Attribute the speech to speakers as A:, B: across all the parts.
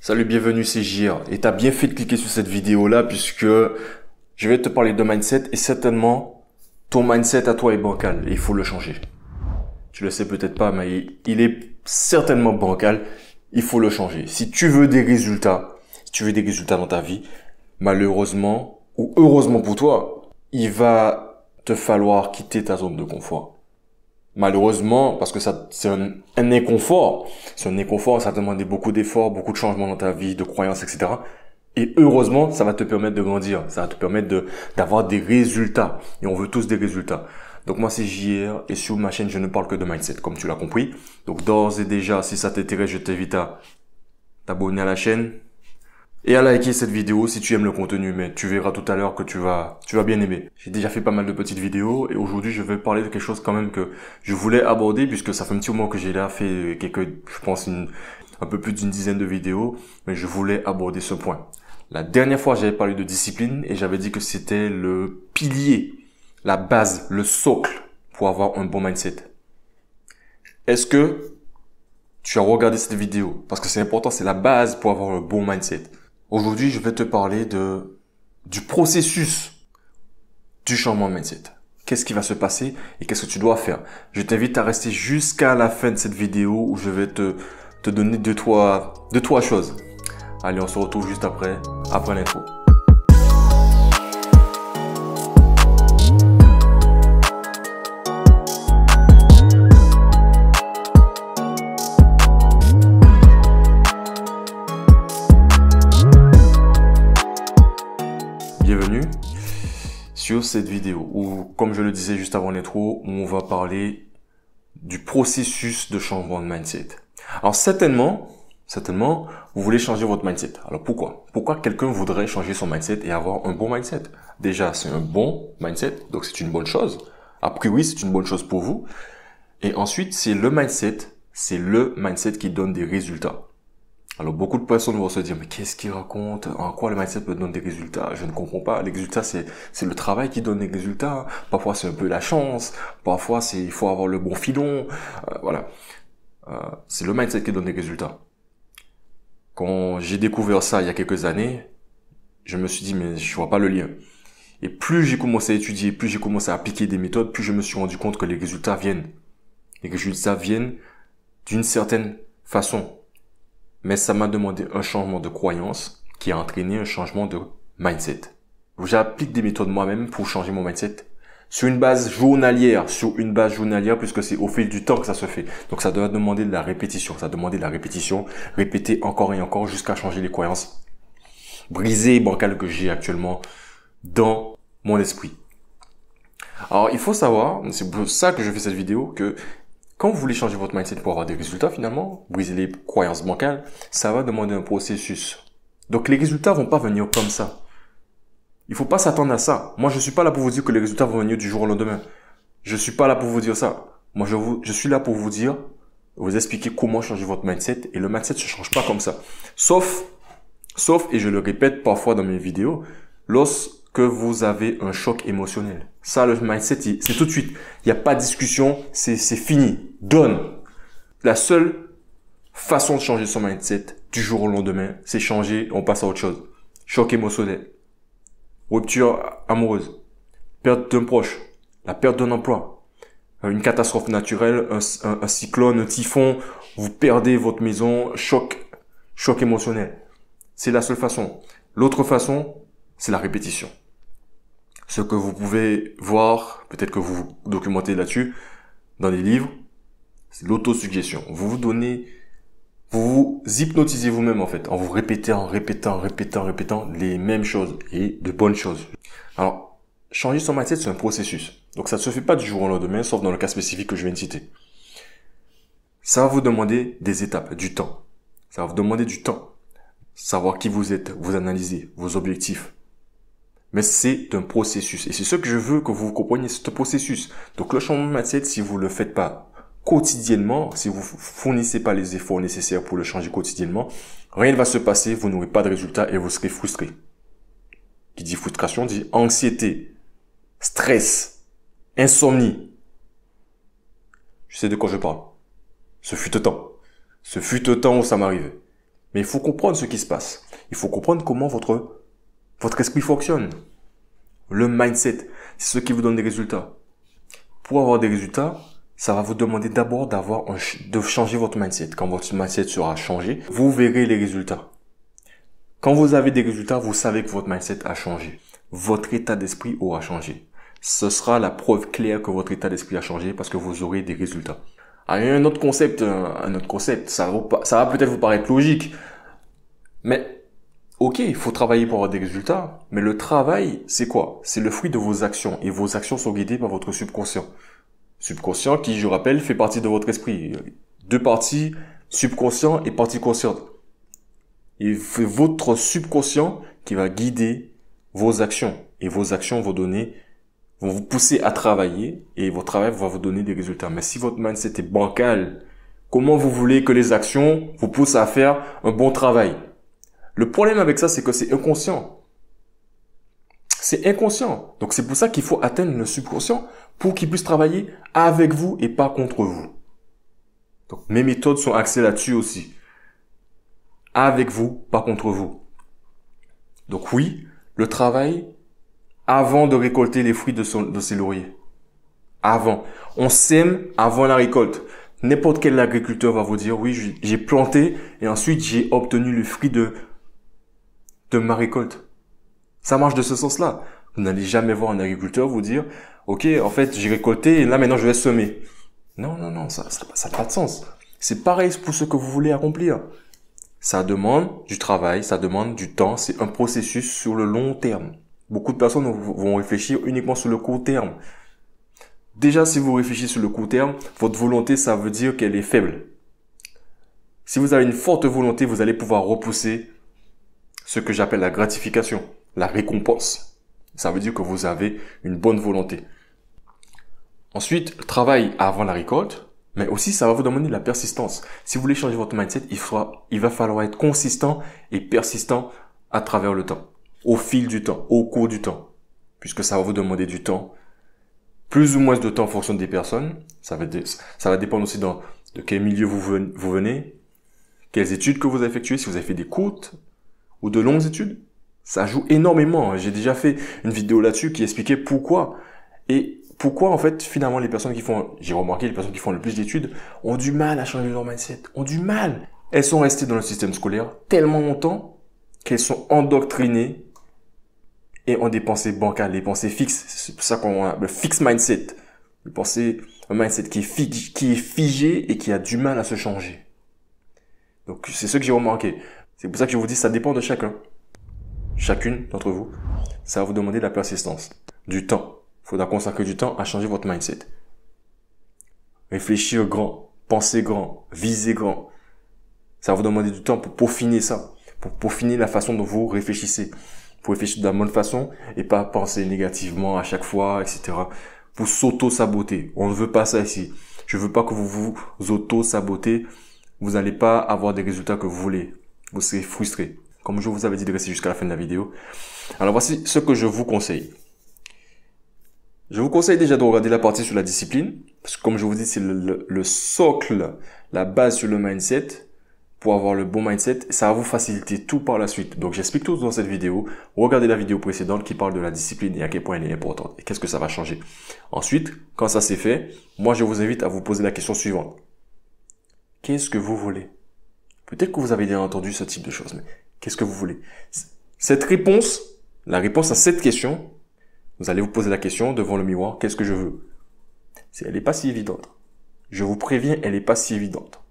A: Salut, bienvenue, c'est JR. Et t'as bien fait de cliquer sur cette vidéo-là puisque je vais te parler de mindset et certainement ton mindset à toi est bancal et il faut le changer. Tu le sais peut-être pas, mais il est certainement bancal. Il faut le changer. Si tu veux des résultats, dans ta vie, malheureusement ou heureusement pour toi, il va te falloir quitter ta zone de confort. Malheureusement, parce que ça, c'est un inconfort. C'est un inconfort, ça va te demander beaucoup d'efforts, beaucoup de changements dans ta vie, de croyances, etc. Et heureusement, ça va te permettre de grandir. Ça va te permettre d'avoir des résultats. Et on veut tous des résultats. Donc moi, c'est JR et sur ma chaîne, je ne parle que de mindset, comme tu l'as compris. Donc d'ores et déjà, si ça t'intéresse, je t'invite à t'abonner à la chaîne et à liker cette vidéo si tu aimes le contenu, mais tu verras tout à l'heure que tu vas bien aimer. J'ai déjà fait pas mal de petites vidéos et aujourd'hui je vais parler de quelque chose quand même que je voulais aborder puisque ça fait un petit moment que j'ai là fait je pense un peu plus d'une dizaine de vidéos, mais je voulais aborder ce point. La dernière fois j'avais parlé de discipline et j'avais dit que c'était le pilier, la base, le socle pour avoir un bon mindset. Est-ce que tu as regardé cette vidéo? Parce que c'est important, c'est la base pour avoir un bon mindset. Aujourd'hui, je vais te parler du processus du changement de mindset. Qu'est-ce qui va se passer et qu'est-ce que tu dois faire? Je t'invite à rester jusqu'à la fin de cette vidéo où je vais te donner deux, trois choses. Allez, on se retrouve juste après l'intro. Bienvenue sur cette vidéo où, comme je le disais juste avant l'intro, on va parler du processus de changement de mindset. Alors certainement, vous voulez changer votre mindset. Alors pourquoi? Pourquoi quelqu'un voudrait changer son mindset et avoir un bon mindset? Déjà, c'est un bon mindset, donc c'est une bonne chose. A priori, c'est une bonne chose pour vous. Et ensuite, c'est le mindset qui donne des résultats. Alors, beaucoup de personnes vont se dire, mais qu'est-ce qu'il raconte? En quoi le mindset peut donner des résultats? Je ne comprends pas. Les résultats, c'est le travail qui donne des résultats. Parfois, c'est un peu la chance. Parfois, il faut avoir le bon filon. Voilà. C'est le mindset qui donne des résultats. Quand j'ai découvert ça il y a quelques années, je me suis dit, mais je vois pas le lien. Et plus j'ai commencé à étudier, plus j'ai commencé à appliquer des méthodes, plus je me suis rendu compte que les résultats viennent. Les résultats viennent d'une certaine façon. Mais ça m'a demandé un changement de croyance qui a entraîné un changement de mindset. J'applique des méthodes moi-même pour changer mon mindset sur une base journalière, puisque c'est au fil du temps que ça se fait. Donc ça doit demander de la répétition, répéter encore et encore jusqu'à changer les croyances brisées et bancales que j'ai actuellement dans mon esprit. Alors il faut savoir, c'est pour ça que je fais cette vidéo, que quand vous voulez changer votre mindset pour avoir des résultats, finalement, briser les croyances bancales, ça va demander un processus. Donc, les résultats vont pas venir comme ça. Il faut pas s'attendre à ça. Moi, je suis pas là pour vous dire que les résultats vont venir du jour au lendemain. Je suis pas là pour vous dire ça. Moi, je suis là pour vous expliquer comment changer votre mindset. Et le mindset se change pas comme ça. Sauf, et je le répète parfois dans mes vidéos, lorsque vous avez un choc émotionnel. Ça, le mindset, c'est tout de suite. Il n'y a pas de discussion, c'est fini. Donne. La seule façon de changer son mindset du jour au lendemain, c'est changer, on passe à autre chose. Choc émotionnel. Rupture amoureuse. Perte d'un proche. La perte d'un emploi. Une catastrophe naturelle, un cyclone, un typhon. Vous perdez votre maison. Choc émotionnel. C'est la seule façon. L'autre façon, c'est la répétition. Ce que vous pouvez voir, peut-être que vous vous documentez là-dessus, dans les livres, c'est l'autosuggestion. Vous vous hypnotisez vous-même en fait, en vous répétant les mêmes choses et de bonnes choses. Alors, changer son mindset, c'est un processus. Donc ça ne se fait pas du jour au lendemain, sauf dans le cas spécifique que je viens de citer. Ça va vous demander des étapes, du temps. Ça va vous demander du temps. Savoir qui vous êtes, vous analyser, vos objectifs. Mais c'est un processus. Et c'est ce que je veux que vous compreniez, c'est un processus. Donc le changement de mindset, si vous le faites pas quotidiennement, si vous fournissez pas les efforts nécessaires pour le changer quotidiennement, rien ne va se passer, vous n'aurez pas de résultat et vous serez frustré. Qui dit frustration dit anxiété, stress, insomnie. Je sais de quoi je parle. Ce fut un temps où ça m'arrivait. Mais il faut comprendre ce qui se passe. Il faut comprendre comment votre esprit fonctionne. Le mindset, c'est ce qui vous donne des résultats. Pour avoir des résultats, ça va vous demander d'abord de changer votre mindset. Quand votre mindset sera changé, vous verrez les résultats. Quand vous avez des résultats, vous savez que votre mindset a changé. Votre état d'esprit aura changé. Ce sera la preuve claire que votre état d'esprit a changé parce que vous aurez des résultats. Alors, il y a un autre concept, ça va peut-être vous paraître logique, mais ok, il faut travailler pour avoir des résultats, mais le travail, c'est quoi? C'est le fruit de vos actions, et vos actions sont guidées par votre subconscient. Subconscient qui, je rappelle, fait partie de votre esprit. Deux parties, subconscient et partie consciente. Et c'est votre subconscient qui va guider vos actions, et vos actions vont vous pousser à travailler, et votre travail va vous donner des résultats. Mais si votre mindset est bancal, comment vous voulez que les actions vous poussent à faire un bon travail? Le problème avec ça, c'est que c'est inconscient. C'est inconscient. Donc c'est pour ça qu'il faut atteindre le subconscient pour qu'il puisse travailler avec vous et pas contre vous. Donc mes méthodes sont axées là-dessus aussi. Avec vous, pas contre vous. Donc oui, le travail avant de récolter les fruits de ses lauriers. Avant. On sème avant la récolte. N'importe quel agriculteur va vous dire, oui, j'ai planté et ensuite j'ai obtenu le fruit de ma récolte. Ça marche de ce sens-là. Vous n'allez jamais voir un agriculteur vous dire, ok, en fait, j'ai récolté et là maintenant je vais semer. Non, ça n'a pas de sens. C'est pareil pour ce que vous voulez accomplir. Ça demande du travail, ça demande du temps, c'est un processus sur le long terme. Beaucoup de personnes vont réfléchir uniquement sur le court terme. Déjà, si vous réfléchissez sur le court terme, votre volonté, ça veut dire qu'elle est faible. Si vous avez une forte volonté, vous allez pouvoir repousser ce que j'appelle la gratification, la récompense. Ça veut dire que vous avez une bonne volonté. Ensuite, le travail avant la récolte, mais aussi ça va vous demander de la persistance. Si vous voulez changer votre mindset, il va falloir être consistant et persistant à travers le temps, au fil du temps, au cours du temps, puisque ça va vous demander du temps, plus ou moins de temps en fonction des personnes. Ça va dépendre aussi de quel milieu vous venez, quelles études que vous avez effectuées, si vous avez fait des courtes ou de longues études. Ça joue énormément. J'ai déjà fait une vidéo là-dessus qui expliquait pourquoi. Et pourquoi, en fait, finalement, j'ai remarqué, les personnes qui font le plus d'études ont du mal à changer leur mindset. Ont du mal. Elles sont restées dans le système scolaire tellement longtemps qu'elles sont endoctrinées et ont des pensées bancales, des pensées fixes. C'est pour ça qu'on a le fixed mindset. Un mindset qui est figé et qui a du mal à se changer. Donc, c'est ce que j'ai remarqué. C'est pour ça que je vous dis, ça dépend de chacun. Chacune d'entre vous. Ça va vous demander de la persistance, du temps. Il faudra consacrer du temps à changer votre mindset. Réfléchir grand, penser grand, viser grand. Ça va vous demander du temps pour peaufiner ça, pour peaufiner la façon dont vous réfléchissez. Pour réfléchir de la bonne façon et pas penser négativement à chaque fois, etc. Pour s'auto-saboter. On ne veut pas ça ici. Je veux pas que vous vous auto-sabotez. Vous n'allez pas avoir des résultats que vous voulez. Vous serez frustré. Comme je vous avais dit de rester jusqu'à la fin de la vidéo. Alors voici ce que je vous conseille. Je vous conseille déjà de regarder la partie sur la discipline. Parce que comme je vous dis, c'est le socle, la base sur le mindset. Pour avoir le bon mindset, ça va vous faciliter tout par la suite. Donc j'explique tout dans cette vidéo. Regardez la vidéo précédente qui parle de la discipline et à quel point elle est importante. Et qu'est-ce que ça va changer. Ensuite, quand ça c'est fait, moi je vous invite à vous poser la question suivante. Qu'est-ce que vous voulez? Peut-être que vous avez déjà entendu ce type de choses, mais qu'est-ce que vous voulez? Cette réponse, la réponse à cette question, vous allez vous poser la question devant le miroir, qu'est-ce que je veux? Elle n'est pas si évidente. Je vous préviens, elle n'est pas si évidente.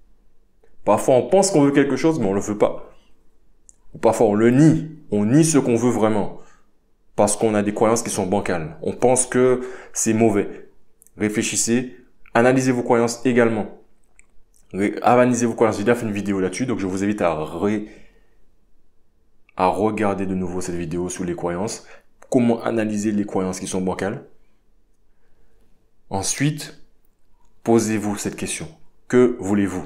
A: Parfois, on pense qu'on veut quelque chose, mais on ne le veut pas. Ou parfois, on le nie. On nie ce qu'on veut vraiment. Parce qu'on a des croyances qui sont bancales. On pense que c'est mauvais. Réfléchissez. Analysez vos croyances également. Analysez vos croyances. J'ai déjà fait une vidéo là-dessus, donc je vous invite à regarder de nouveau cette vidéo sur les croyances. Comment analyser les croyances qui sont bancales. Ensuite, posez-vous cette question. Que voulez-vous?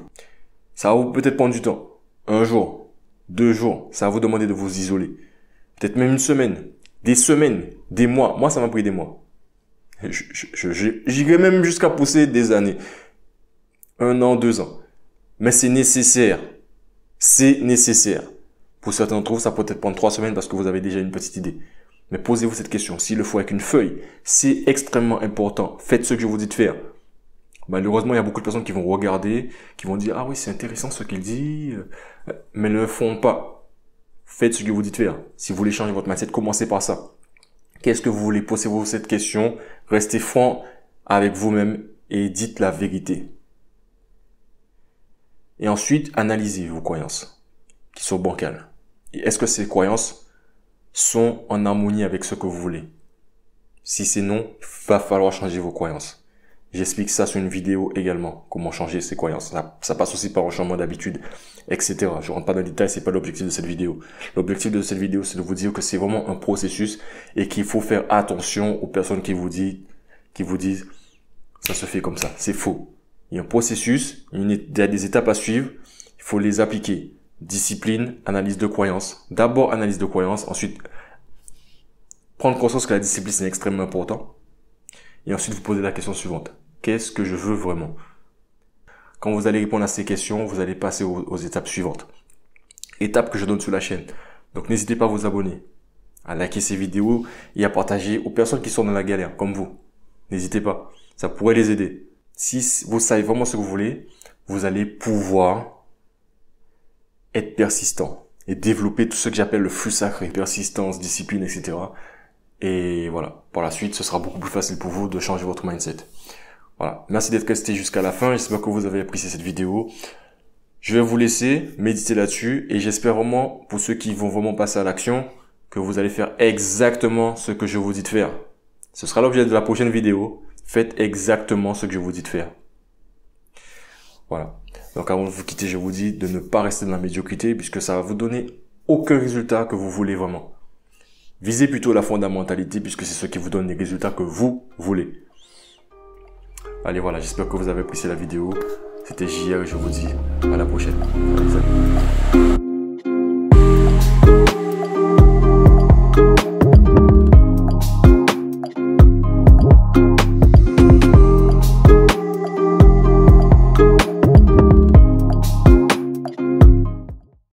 A: Ça va vous peut-être prendre du temps. 1 jour, 2 jours. Ça va vous demander de vous isoler. Peut-être même une semaine. Des semaines. Des mois. Moi, ça m'a pris des mois. J'irai même jusqu'à pousser des années. 1 an, 2 ans. Mais c'est nécessaire. C'est nécessaire. Pour certains d'entre vous, ça peut peut-être prendre 3 semaines parce que vous avez déjà une petite idée. Mais posez-vous cette question. S'il le faut avec une feuille, c'est extrêmement important. Faites ce que je vous dis de faire. Malheureusement, il y a beaucoup de personnes qui vont regarder, qui vont dire « Ah oui, c'est intéressant ce qu'il dit », mais ne le font pas. Faites ce que je vous dis de faire. Si vous voulez changer votre mindset, commencez par ça. Qu'est-ce que vous voulez? Posez-vous cette question. Restez franc avec vous-même et dites la vérité. Et ensuite, analysez vos croyances qui sont bancales. Et est-ce que ces croyances sont en harmonie avec ce que vous voulez? Si c'est non, il va falloir changer vos croyances. J'explique ça sur une vidéo également, comment changer ses croyances. Ça passe aussi par un changement d'habitude, etc. Je rentre pas dans les détails, c'est pas l'objectif de cette vidéo. L'objectif de cette vidéo, c'est de vous dire que c'est vraiment un processus et qu'il faut faire attention aux personnes qui vous disent, ça se fait comme ça. C'est faux. Il y a un processus, il y a des étapes à suivre, il faut les appliquer. Discipline, analyse de croyances. D'abord, analyse de croyances, ensuite, prendre conscience que la discipline, c'est extrêmement important. Et ensuite, vous posez la question suivante. Qu'est-ce que je veux vraiment? Quand vous allez répondre à ces questions, vous allez passer aux étapes suivantes. Étapes que je donne sur la chaîne. Donc, n'hésitez pas à vous abonner, à liker ces vidéos et à partager aux personnes qui sont dans la galère, comme vous. N'hésitez pas. Ça pourrait les aider. Si vous savez vraiment ce que vous voulez, vous allez pouvoir être persistant et développer tout ce que j'appelle le flux sacré, persistance, discipline, etc. Et voilà, par la suite, ce sera beaucoup plus facile pour vous de changer votre mindset. Voilà, merci d'être resté jusqu'à la fin. J'espère que vous avez apprécié cette vidéo. Je vais vous laisser méditer là-dessus et j'espère vraiment, pour ceux qui vont vraiment passer à l'action, que vous allez faire exactement ce que je vous dis de faire. Ce sera l'objet de la prochaine vidéo. Faites exactement ce que je vous dis de faire. Voilà. Donc avant de vous quitter, je vous dis de ne pas rester dans la médiocrité puisque ça va vous donner aucun résultat que vous voulez vraiment. Visez plutôt la fondamentalité puisque c'est ce qui vous donne les résultats que vous voulez. Allez voilà, j'espère que vous avez apprécié la vidéo. C'était JR et je vous dis à la prochaine. Allez, salut.